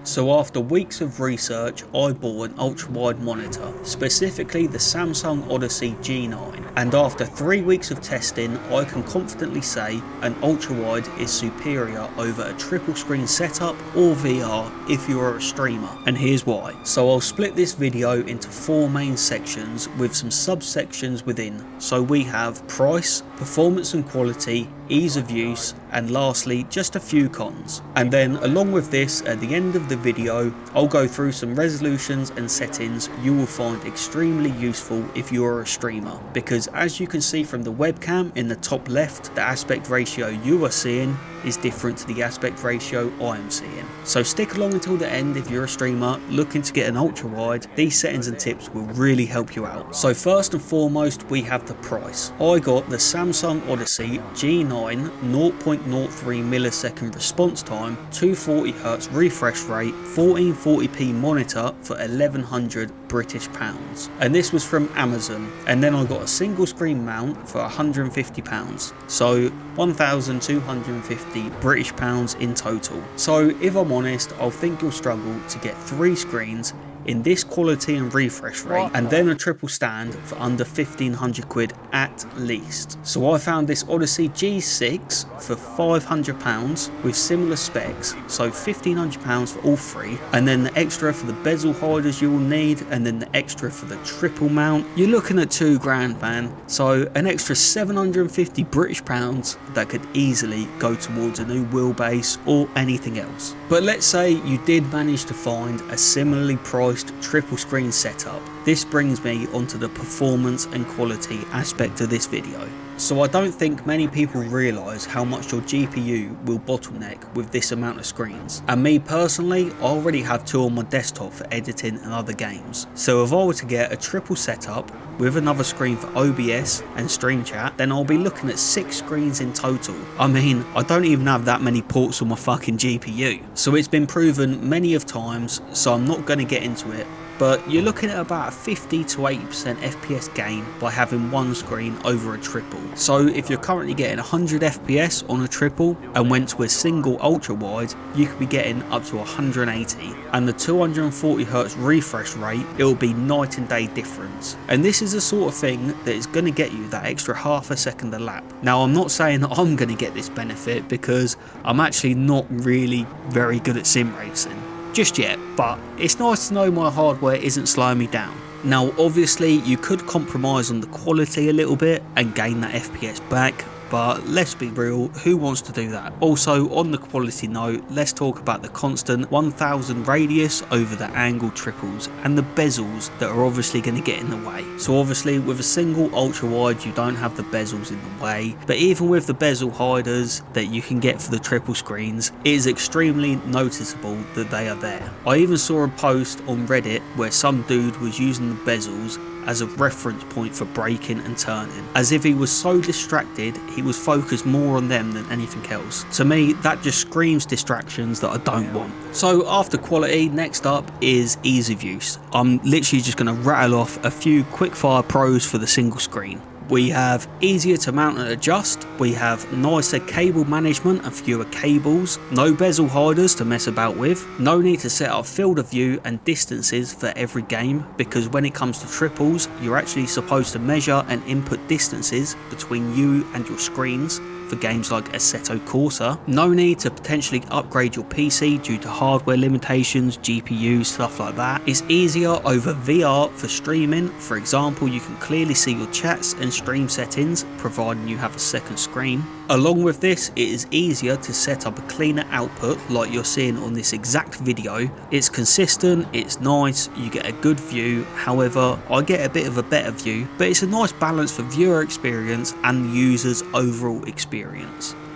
So after weeks of research, I bought an ultra-wide monitor, specifically the Samsung Odyssey G9, and after 3 weeks of testing, I can confidently say an ultra-wide is superior over a triple screen setup or VR if you are a streamer, and here's why. So I'll split this video into 4 main sections with some subsections within. So we have price, performance and quality, ease of use, and lastly just a few cons. And then along with this, at the end of the video, I'll go through some resolutions and settings you will find extremely useful if you are a streamer, because as you can see from the webcam in the top left, the aspect ratio you are seeing is different to the aspect ratio I am seeing. So stick along until the end if you're a streamer looking to get an ultra wide. These settings and tips will really help you out. So first and foremost, we have the price. I got the Samsung Odyssey G9 0.03 millisecond response time, 240Hz refresh rate, 1440p monitor for 1100 British pounds, and this was from Amazon. And then I got a single screen mount for £150, so 1,250 British pounds in total. So if I'm honest, I think you'll struggle to get 3 screens in this quality and refresh rate, and then a triple stand for under 1,500 quid at least. So I found this Odyssey G6 for £500 with similar specs, so £1,500 for all 3, and then the extra for the bezel hiders you will need, and then the extra for the triple mount. You're looking at £2,000, man. So an extra 750 British pounds that could easily go towards a new wheelbase or anything else. But let's say you did manage to find a similarly priced triple screen setup. This brings me onto the performance and quality aspect of this video. So I don't think many people realise how much your GPU will bottleneck with this amount of screens. And me personally, I already have 2 on my desktop for editing and other games. So if I were to get a triple setup with another screen for OBS and stream chat, then I'll be looking at 6 screens in total. I mean, I don't even have that many ports on my fucking GPU. So it's been proven many of times, so I'm not going to get into it. But you're looking at about a 50 to 80% FPS gain by having 1 screen over a triple. So if you're currently getting 100 FPS on a triple and went to a single ultra wide, you could be getting up to 180. And the 240Hz refresh rate, it'll be night and day difference. And this is the sort of thing that is going to get you that extra half a second a lap. Now I'm not saying that I'm going to get this benefit, because I'm actually not really very good at sim racing just yet, but it's nice to know my hardware isn't slowing me down. Now obviously you could compromise on the quality a little bit and gain that FPS back, but let's be real, who wants to do that? Also, on the quality note, let's talk about the constant 1000 radius over the angled triples and the bezels that are obviously going to get in the way. So obviously with a single ultra wide you don't have the bezels in the way, but even with the bezel hiders that you can get for the triple screens, it is extremely noticeable that they are there. I even saw a post on Reddit where some dude was using the bezels as a reference point for braking and turning, as if he was so distracted he was focused more on them than anything else. To me, that just screams distractions that I don't want. So after quality, next up is ease of use. I'm literally just going to rattle off a few quickfire pros for the single screen. We have easier to mount and adjust, we have nicer cable management and fewer cables, no bezel hiders to mess about with, no need to set up field of view and distances for every game, because when it comes to triples you're actually supposed to measure and input distances between you and your screens for games like Assetto Corsa. No need to potentially upgrade your PC due to hardware limitations, GPU, stuff like that. It's easier over VR for streaming. For example, you can clearly see your chats and stream settings, providing you have a second screen. Along with this, it is easier to set up a cleaner output like you're seeing on this exact video. It's consistent, it's nice, you get a good view. However, I get a bit of a better view, but it's a nice balance for viewer experience and the user's overall experience.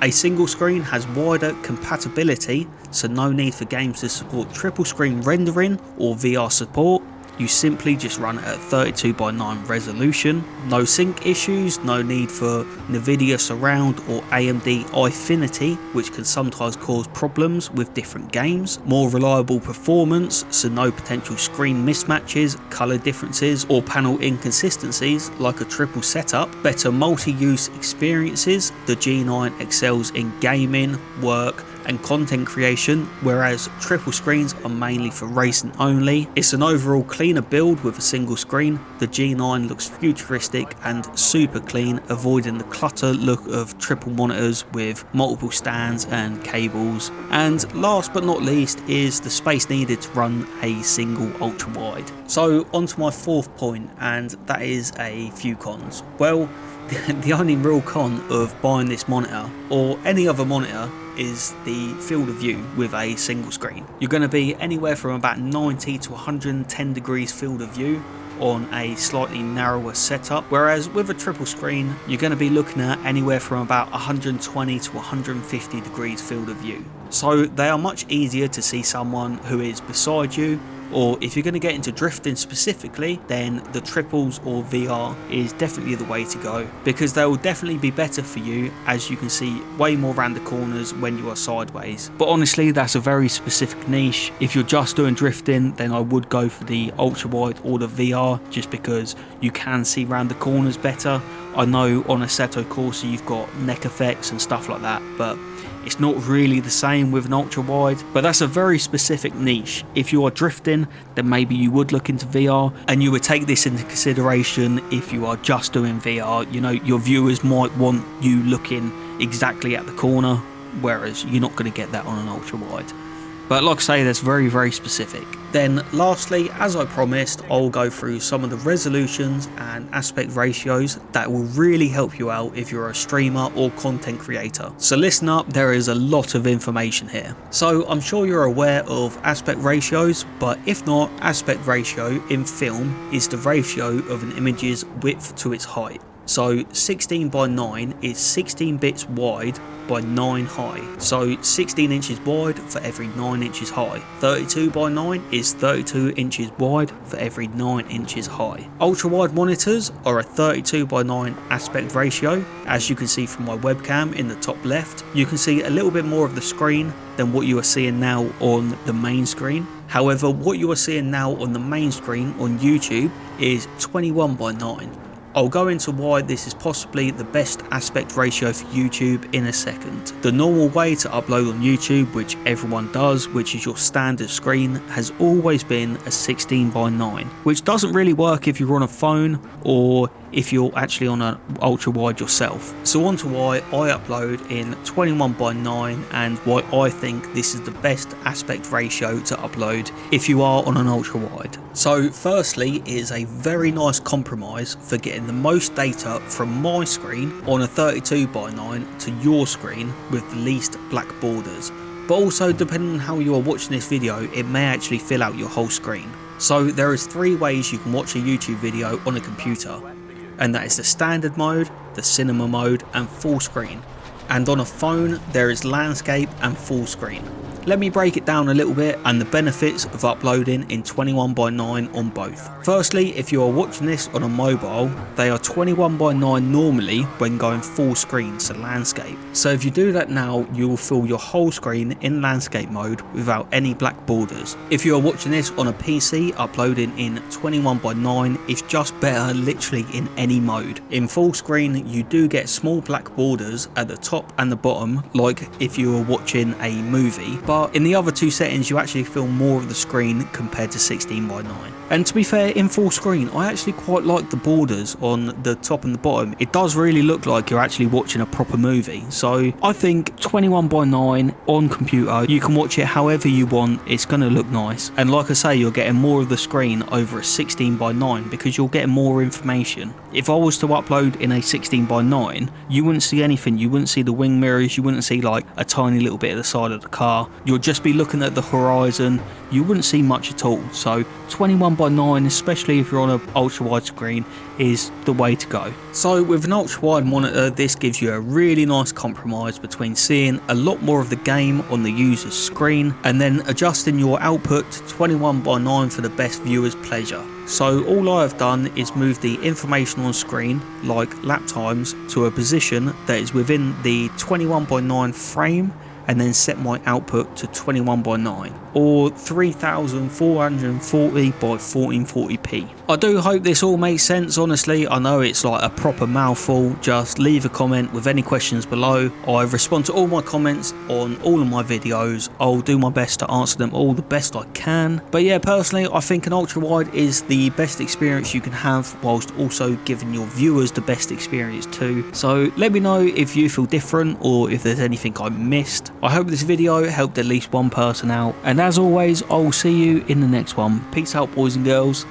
A single screen has wider compatibility, so no need for games to support triple screen rendering or VR support. You simply just run it at 32:9 resolution. No sync issues, no need for Nvidia Surround or AMD Eyefinity, which can sometimes cause problems with different games. More reliable performance, so no potential screen mismatches, colour differences or panel inconsistencies like a triple setup. Better multi-use experiences. The G9 excels in gaming, work and content creation, whereas triple screens are mainly for racing only. It's an overall cleaner build with a single screen. The G9 looks futuristic and super clean, avoiding the clutter look of triple monitors with multiple stands and cables. And last but not least is the space needed to run a single ultra wide. So onto my fourth point, and that is a few cons. Well, the only real con of buying this monitor or any other monitor is the field of view with a single screen. You're going to be anywhere from about 90 to 110 degrees field of view on a slightly narrower setup, whereas with a triple screen you're going to be looking at anywhere from about 120 to 150 degrees field of view. So they are much easier to see someone who is beside you, or if you're going to get into drifting specifically, then the triples or VR is definitely the way to go, because they will definitely be better for you as you can see way more around the corners when you are sideways. But honestly, that's a very specific niche. If you're just doing drifting, then I would go for the ultra wide or the VR, just because you can see around the corners better. I know on Assetto Corsa you've got neck effects and stuff like that, but it's not really the same with an ultra wide. But that's a very specific niche. If you are drifting, then maybe you would look into VR, and you would take this into consideration if you are just doing VR. You know, your viewers might want you looking exactly at the corner, whereas you're not going to get that on an ultra wide. But like I say, that's very, very specific. Then lastly, as I promised, I'll go through some of the resolutions and aspect ratios that will really help you out if you're a streamer or content creator. So listen up, there is a lot of information here. So I'm sure you're aware of aspect ratios, but if not, aspect ratio in film is the ratio of an image's width to its height. So 16 by 9 is 16 bits wide by 9 high, so 16 inches wide for every 9 inches high. 32 by 9 is 32 inches wide for every 9 inches high. Ultra wide monitors are a 32 by 9 aspect ratio. As you can see from my webcam in the top left, you can see a little bit more of the screen than what you are seeing now on the main screen. However, what you are seeing now on the main screen on YouTube is 21 by 9. I'll go into why this is possibly the best aspect ratio for YouTube in a second. The normal way to upload on YouTube, which everyone does, which is your standard screen, has always been a 16 by 9, which doesn't really work if you're on a phone or if you're actually on an ultra wide yourself. So on to why I upload in 21 by 9 and why I think this is the best aspect ratio to upload if you are on an ultra wide. So firstly, it is a very nice compromise for getting the most data from my screen on a 32 by 9 to your screen with the least black borders. But also, depending on how you are watching this video, it may actually fill out your whole screen. So there is 3 ways you can watch a YouTube video on a computer, and that is the standard mode, the cinema mode and full screen. And on a phone there is landscape and full screen. Let me break it down a little bit and the benefits of uploading in 21 by 9 on both. Firstly, if you are watching this on a mobile, they are 21 by 9 normally when going full screen, so landscape. So if you do that now, you will fill your whole screen in landscape mode without any black borders. If you are watching this on a PC, uploading in 21 by 9 is just better literally in any mode. In full screen, you do get small black borders at the top and the bottom, like if you were watching a movie. But in the other 2 settings you actually feel more of the screen compared to 16 by 9. And to be fair, in full screen I actually quite like the borders on the top and the bottom. It does really look like you're actually watching a proper movie. So I think 21 by 9 on computer, you can watch it however you want, it's going to look nice. And like I say, you're getting more of the screen over a 16 by 9 because you're getting more information. If I was to upload in a 16 by 9, you wouldn't see anything. You wouldn't see the wing mirrors, you wouldn't see like a tiny little bit of the side of the car. You'll just be looking at the horizon, you wouldn't see much at all. So 21 by 9, especially if you're on an ultra wide screen, is the way to go. So with an ultra wide monitor, this gives you a really nice compromise between seeing a lot more of the game on the user's screen and then adjusting your output to 21 by 9 for the best viewer's pleasure. So all I have done is move the information on screen, like lap times, to a position that is within the 21 by 9 frame and then set my output to 21:9 or 3440 by 1440p. I do hope this all makes sense. Honestly, I know it's like a proper mouthful. Just leave a comment with any questions below. I respond to all my comments on all of my videos. I'll do my best to answer them all the best I can. But yeah, personally I think an ultra wide is the best experience you can have, whilst also giving your viewers the best experience too. So let me know if you feel different or if there's anything I missed. I hope this video helped at least one person out, and as always, I'll see you in the next one. Peace out, boys and girls.